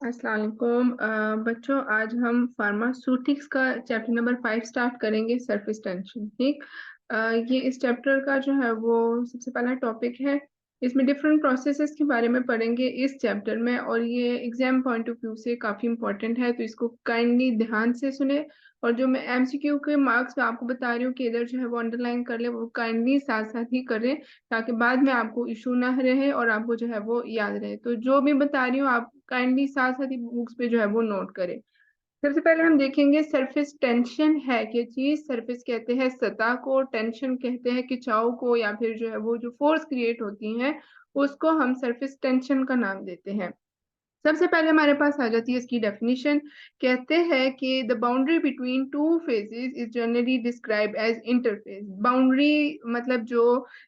अस्सलाम वालेकुम बच्चों, आज हम फार्मास्यूटिक्स का चैप्टर नंबर 5 स्टार्ट करेंगे। Surface tension. ठीक। ये इस चैप्टर का जो है वो सबसे पहला टॉपिक है। इसमें डिफरेंट प्रोसेसेस के बारे में पढ़ेंगे इस चैप्टर में, और ये एग्जाम पॉइंट ऑफ व्यू से काफी इंपॉर्टेंट है, तो इसको काइंडली ध्यान से सुने। और जो मैं एमसीक्यू के मार्क्स आपको बता रही हूँ कि इधर जो है वो अंडरलाइन कर ले, वो काइंडली साथ साथ ही करें, ताकि बाद में आपको इशू ना रहे और आपको जो है वो याद रहे। तो जो भी बता रही हूँ आप काइंडली साथ साथ ही बुक्स पे जो है वो नोट करें। सबसे पहले हम देखेंगे सरफेस टेंशन है क्या चीज। सरफेस कहते हैं सतह को, टेंशन कहते हैं खिंचाव को, या फिर जो है वो जो फोर्स क्रिएट होती है उसको हम सरफेस टेंशन का नाम देते हैं। सबसे पहले हमारे पास आ जाती है इसकी डेफिनेशन। कहते हैं कि the boundary between two phases is generally describe as interface. Boundary मतलब जो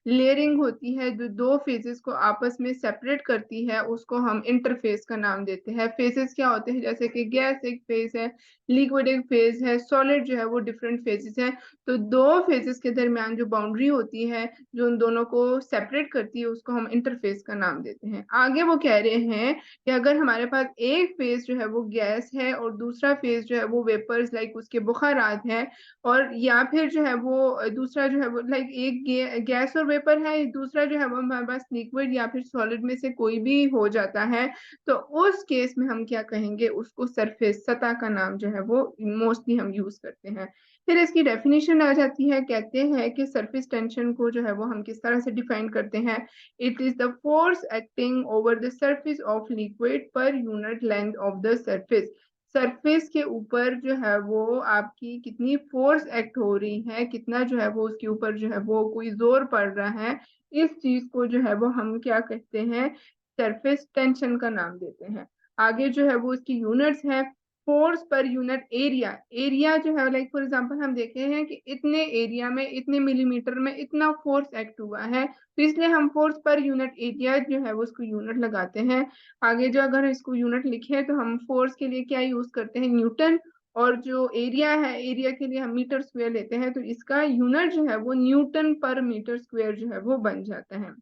लेयरिंग होती है, जो दो फेजेस को आपस में सेपरेट करती है, उसको हम इंटरफेस का नाम देते हैं। फेजेस क्या होते हैं, जैसे कि गैस एक फेज है, लिक्विड एक फेज है, सॉलिड जो है वो डिफरेंट फेजेस है। तो दो फेजेस के दरमियान जो बाउंड्री होती है, जो उन दोनों को सेपरेट करती है, उसको हम इंटरफेस का नाम देते हैं। आगे वो कह रहे हैं कि अगर हमारे पास एक फेज जो है वो गैस है और दूसरा फेज जो है वो वेपर्स लाइक उसके बुखारात है, और या फिर जो है वो दूसरा जो है वो लाइक एक गैस और वेपर है, दूसरा जो है वो हमारे पास लिक्विड या फिर सॉलिड में से कोई भी हो जाता है, तो उस केस में हम क्या कहेंगे, उसको सरफेस सतह का नाम जो है वो मोस्टली हम यूज करते हैं। फिर इसकी डेफिनेशन आ जाती है। कहते हैं कि सरफेस टेंशन को जो है वो हम किस तरह से डिफाइन करते हैं। It is the force acting over the surface of liquid per unit length of the surface. Surface के ऊपर जो है वो आपकी कितनी फोर्स एक्ट हो रही है, कितना जो है वो उसके ऊपर जो है वो कोई जोर पड़ रहा है, इस चीज को जो है वो हम क्या कहते हैं, सरफेस टेंशन का नाम देते हैं। आगे जो है वो इसकी यूनिट्स है। Force per unit area. Area जो है लाइक फॉर एग्जांपल हम देखे हैं कि इतने एरिया में इतने मिलीमीटर में इतना फोर्स एक्ट हुआ है, तो इसलिए हम फोर्स पर यूनिट एरिया जो है वो उसको यूनिट लगाते हैं। आगे जो अगर इसको यूनिट लिखे तो हम फोर्स के लिए क्या यूज करते हैं, न्यूटन। और जो एरिया है, एरिया के लिए हम मीटर स्क्वायर लेते हैं, तो इसका यूनिट जो है वो न्यूटन पर मीटर स्क्वायर जो है वो बन जाता है।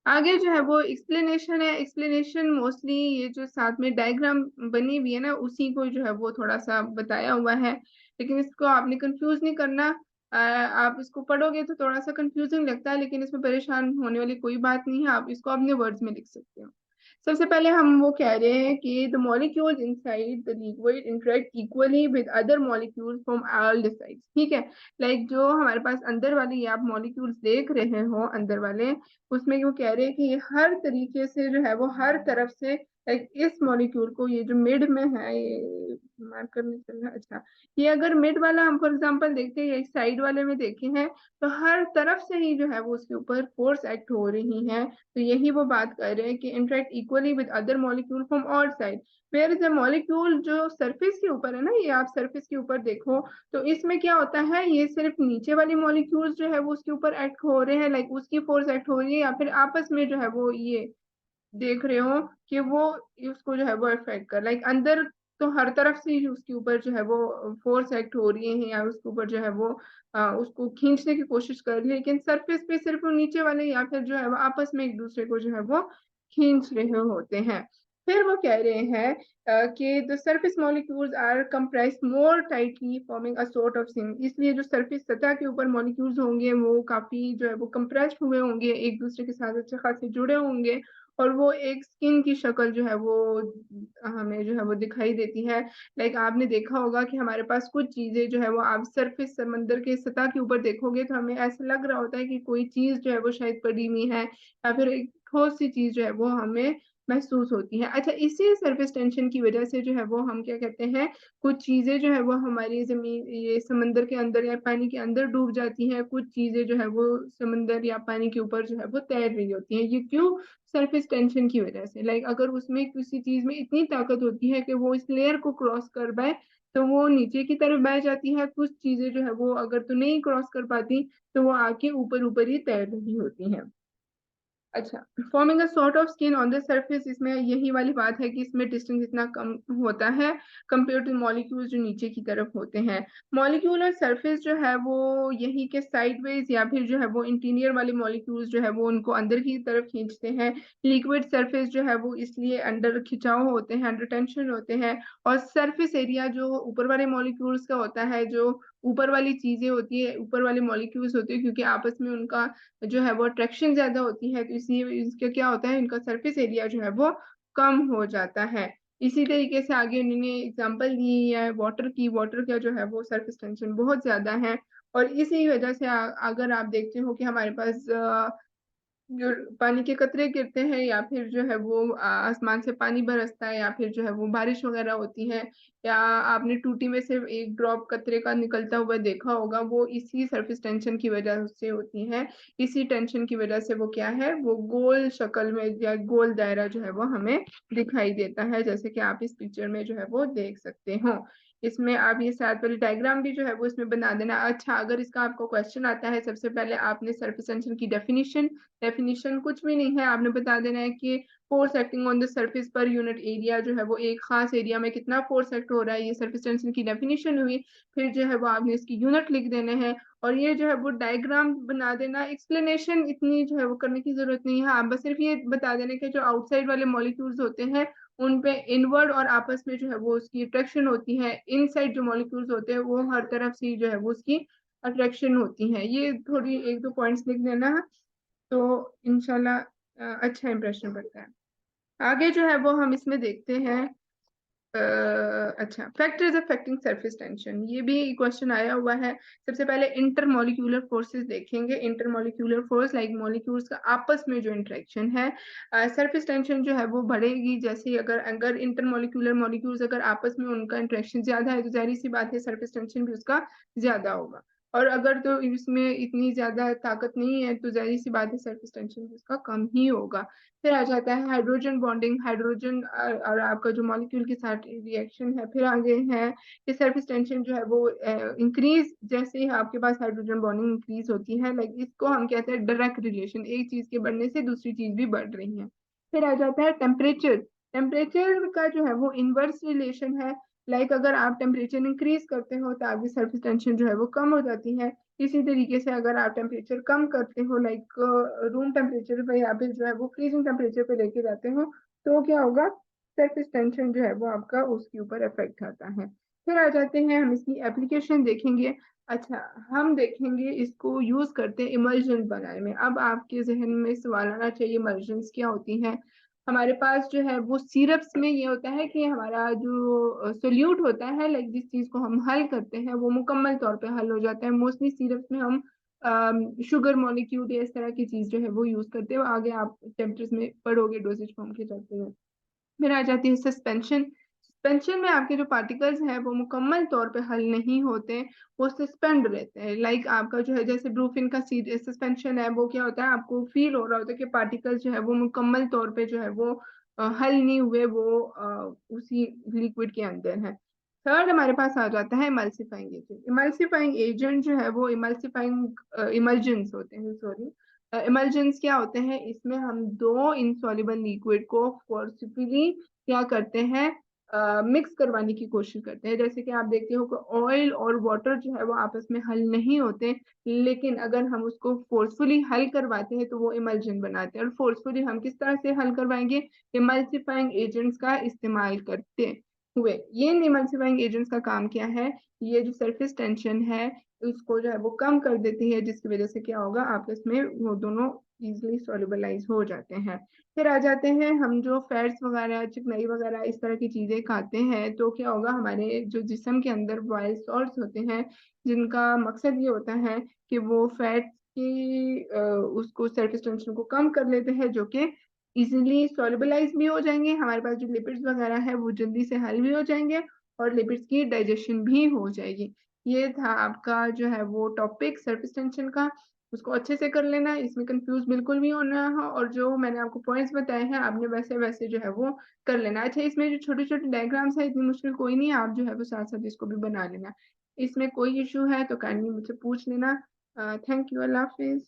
आगे जो है वो एक्सप्लेनेशन है। एक्सप्लेनेशन मोस्टली ये जो साथ में डायग्राम बनी हुई है ना, उसी को जो है वो थोड़ा सा बताया हुआ है, लेकिन इसको आपने कंफ्यूज नहीं करना। आप इसको पढ़ोगे तो थोड़ा सा कंफ्यूजिंग लगता है, लेकिन इसमें परेशान होने वाली कोई बात नहीं है, आप इसको अपने वर्ड्स में लिख सकते हो। सबसे पहले हम वो कह रहे हैं कि the molecules inside the liquid interact equally with other molecules from all the sides. ठीक है। लाइक जो हमारे पास अंदर वाले ये आप मॉलिक्यूल्स देख रहे हो अंदर वाले, उसमें वो कह रहे हैं कि ये हर तरीके से जो है वो हर तरफ से, लाइक इस मॉलिक्यूल को, ये जो मिड में है, ये मार्कर नहीं चल रहा, अच्छा, ये अगर मिड वाला हम फॉर एग्जांपल देखते हैं या साइड वाले में देखे हैं, तो हर तरफ से ही जो है वो उसके ऊपर फोर्स एक्ट हो रही है। तो यही वो बात कर रहे हैं कि interact equally with other molecule from all side. Where is the molecule जो सरफेस के ऊपर है ना, ये आप सरफेस के ऊपर देखो, तो इसमें क्या होता है, ये सिर्फ नीचे वाली मॉलिक्यूल्स जो है वो उसके ऊपर एक्ट हो रहे हैं, लाइक उसकी फोर्स एक्ट हो रही है, या फिर आपस में जो है वो ये देख रहे हो कि वो उसको जो है वो इफेक्ट कर, लाइक अंदर तो हर तरफ से ही उसके ऊपर जो है वो फोर्स एक्ट हो रही है, या उसके ऊपर जो है वो उसको खींचने की कोशिश कर रही है, लेकिन सरफेस पे सिर्फ वो नीचे वाले या फिर जो है वो आपस में एक दूसरे को जो है वो खींच रहे होते हैं। फिर वो कह रहे हैं कि the surface molecules are compressed more tightly forming a sort of सिंग। इसलिए जो सरफेस सतह के ऊपर मॉलिक्यूल्स होंगे वो काफी जो है वो कंप्रेस्ड हुए होंगे, एक दूसरे के साथ अच्छे खासे जुड़े होंगे, और वो एक स्किन की शक्ल जो है वो हमें जो है वो दिखाई देती है। लाइक आपने देखा होगा कि हमारे पास कुछ चीजें जो है वो आप सरफेस समंदर के सतह के ऊपर देखोगे तो हमें ऐसा लग रहा होता है कि कोई चीज जो है वो शायद पड़ी हुई है, या फिर एक ठोस सी चीज जो है वो हमें महसूस होती है। अच्छा, इसी सरफेस टेंशन की वजह से जो है वो हम क्या कहते हैं, कुछ चीजें जो है वो हमारी जमीन, ये समंदर के अंदर या पानी के अंदर डूब जाती हैं, कुछ चीजें जो है वो समंदर या पानी के ऊपर जो है वो तैर रही होती हैं। ये क्यों? सरफेस टेंशन की वजह से। लाइक अगर उसमें किसी चीज में इतनी ताकत होती है कि वो इस लेयर को क्रॉस कर पाए, तो वो नीचे की तरफ बह जाती है। कुछ चीजें जो है वो अगर तो नहीं क्रॉस कर पाती, तो वो आके ऊपर ऊपर ही तैर रही होती हैं। अच्छा, forming a sort of skin on the surface, इसमें यही वाली बात है कि इसमें डिस्टेंस इतना कम होता है कंपेयर टू मॉलिक्यूल जो नीचे की तरफ होते हैं। मॉलिक्यूल और सरफेस जो है वो यही के साइडवेज या फिर जो है वो इंटीरियर वाले मॉलिक्यूल्स जो है वो उनको अंदर की तरफ खींचते हैं। लिक्विड सरफेस जो है वो इसलिए अंडर खिंचाव होते हैं, अंडर टेंशन होते हैं। और सरफेस एरिया जो ऊपर वाले मॉलिक्यूल्स का होता है, जो ऊपर वाली चीजें होती है, ऊपर वाले मॉलिक्यूल्स होते हैं, क्योंकि आपस में उनका जो है वो अट्रैक्शन ज्यादा होती है, तो इसलिए इसका क्या होता है, इनका सरफेस एरिया जो है वो कम हो जाता है। इसी तरीके से आगे उन्होंने एग्जांपल दी है वाटर की। वाटर का जो है वो सरफेस टेंशन बहुत ज्यादा है। और इसी वजह से अगर आप देखते हो कि हमारे पास जो पानी के कतरे गिरते हैं, या फिर जो है वो आसमान से पानी बरसता है, या फिर जो है वो बारिश वगैरह होती है, या आपने टूटी में से एक ड्रॉप कतरे का निकलता हुआ देखा होगा, वो इसी सरफेस टेंशन की वजह से होती है। इसी टेंशन की वजह से वो क्या है, वो गोल शक्ल में या गोल दायरा जो है वो हमें दिखाई देता है, जैसे कि आप इस पिक्चर में जो है वो देख सकते हो। इसमें आप ये साथ वाली डायग्राम भी जो है वो इसमें बना देना। अच्छा, अगर इसका आपको क्वेश्चन आता है, सबसे पहले आपने सरफेस टेंशन की डेफिनेशन कुछ भी नहीं है, आपने बता देना है कि force acting on the surface per unit area, जो है वो एक खास एरिया में कितना फोर्स एक्ट हो रहा है, ये सरफेस टेंशन की डेफिनेशन हुई। फिर जो है वो आपने इसकी यूनिट लिख देने हैं, और ये जो है वो डायग्राम बना देना। एक्सप्लेनेशन इतनी जो है वो करने की जरूरत नहीं है, आप बस सिर्फ ये बता देने के जो आउटसाइड वाले मॉलिक्यूल्स होते हैं उन पे इनवर्ड और आपस में जो है वो उसकी अट्रैक्शन होती है। इनसाइड जो मॉलिक्यूल्स होते हैं वो हर तरफ से जो है वो उसकी अट्रैक्शन होती है। ये थोड़ी एक दो पॉइंट्स लिख देना, तो इंशाल्लाह अच्छा इंप्रेशन पड़ता है। आगे जो है वो हम इसमें देखते हैं। अच्छा, फैक्टर्स अफेक्टिंग सरफेस टेंशन, ये भी क्वेश्चन आया हुआ है। सबसे पहले इंटरमॉलिक्यूलर फोर्सेस देखेंगे। इंटरमॉलिक्यूलर फोर्स लाइक मॉलिक्यूल्स का आपस में जो इंटरेक्शन है, सरफेस टेंशन जो है वो बढ़ेगी जैसे अगर अगर इंटरमॉलिक्यूलर मॉलिक्यूल्स अगर आपस में उनका इंटरेक्शन ज्यादा है, तो जाहिर सी बात है सरफेस टेंशन भी उसका ज्यादा होगा। और अगर तो इसमें इतनी ज्यादा ताकत नहीं है, तो जाहिर सी बात है सरफेस टेंशन भी उसका कम ही होगा। फिर आ जाता है हाइड्रोजन बॉन्डिंग। हाइड्रोजन और आपका जो मॉलिक्यूल के साथ रिएक्शन है। फिर आगे है कि सरफेस टेंशन जो है वो इंक्रीज, जैसे ही आपके पास हाइड्रोजन बॉन्डिंग इंक्रीज होती है, लाइक इसको हम कहते हैं डायरेक्ट रिलेशन, एक चीज के बढ़ने से दूसरी चीज भी बढ़ रही है। फिर आ जाता है टेम्परेचर। टेम्परेचर का जो है वो इनवर्स रिलेशन है। लाइक अगर आप टेम्परेचर इंक्रीज करते हो तो आपकी सरफेस टेंशन जो है वो कम हो जाती है। इसी तरीके से अगर आप टेम्परेचर कम करते हो, लाइक रूम टेम्परेचर पे या फिर जो है वो फ्रीजिंग टेम्परेचर पे लेके जाते हो, तो क्या होगा, सरफेस टेंशन जो है वो आपका उसके ऊपर इफेक्ट आता है। फिर आ जाते हैं हम इसकी एप्लीकेशन देखेंगे। अच्छा, हम देखेंगे इसको यूज करते हैं इमल्जन बनाने में। अब आपके जहन में सवाल आना चाहिए, इमल्जन्स क्या होती हैं। हमारे पास जो है वो सिरप्स में ये होता है कि हमारा जो सोल्यूट होता है, लाइक जिस चीज को हम हल करते हैं वो मुकम्मल तौर पे हल हो जाता है। मोस्टली सिरप्स में हम शुगर मॉलिक्यूल या इस तरह की चीज जो है वो यूज करते हैं। आगे आप चैप्टर्स में पढ़ोगे डोजेज फॉर्म के चैप्टर में। फिर आ जाती है सस्पेंशन। सस्पेंशन में आपके जो पार्टिकल्स हैं वो मुकम्मल तौर पे हल नहीं होते, वो सस्पेंड रहते हैं। लाइक आपका जो है जैसे ब्रूफिन का सस्पेंशन है, वो क्या होता है, आपको फील हो रहा होता है कि पार्टिकल्स जो है वो मुकम्मल तौर पे जो है वो हल नहीं हुए, वो उसी लिक्विड के अंदर है। थर्ड हमारे पास आ जाता है इमल्सिफाइंग एजेंट। इमल्सिफाइंग एजेंट जो है वो इमल्सिफाइंग इमल्जेंस होते हैं, सॉरी। इमल्जेंस क्या होते हैं, इसमें हम दो इनसॉल्युबल लिक्विड को फोर्सफुली क्या करते हैं, मिक्स करवाने की कोशिश करते हैं। जैसे कि आप देखते हो कि ऑयल और वाटर जो है वो आपस में हल नहीं होते, लेकिन अगर हम उसको फोर्सफुली हल करवाते हैं तो वो इमल्जन बनाते हैं। और फोर्सफुली हम किस तरह से हल करवाएंगे, इमल्सिफाइंग एजेंट्स का इस्तेमाल करते हुए। ये इमल्सिफाइंग एजेंट्स का काम क्या है, ये जो सरफेस टेंशन है उसको जो है वो कम कर देती है, जिसकी वजह से क्या होगा, आपस में वो दोनों इजिली सोल्यूबलाइज हो जाते हैं। फिर आ जाते हैं हम जो फैट्स वगैरह, चिकनाई वगैरह इस तरह की चीजें खाते हैं, तो क्या होगा, हमारे जो जिस्म के अंदर वाइल्ड सॉल्ट्स होते हैं, जिनका मकसद ये होता है कि वो फैट की उसको सरफेस टेंशन को कम कर लेते हैं, जो कि इजिली सोल्यूबलाइज भी हो जाएंगे। हमारे पास जो लिपिड्स वगैरह है वो जल्दी से हल भी हो जाएंगे, और लिपिड्स की डाइजेशन भी हो जाएगी। ये था आपका जो है वो टॉपिक सरफेस टेंशन का। उसको अच्छे से कर लेना, इसमें कंफ्यूज बिल्कुल भी होना है, और जो मैंने आपको पॉइंट्स बताए हैं आपने वैसे वैसे जो है वो कर लेना। अच्छा, इसमें जो छोटे छोटे डायग्राम्स है इतनी मुश्किल कोई नहीं है, आप जो है वो साथ साथ इसको भी बना लेना। इसमें कोई इशू है तो काइंडली मुझसे पूछ लेना। Thank you, Allah Hafiz.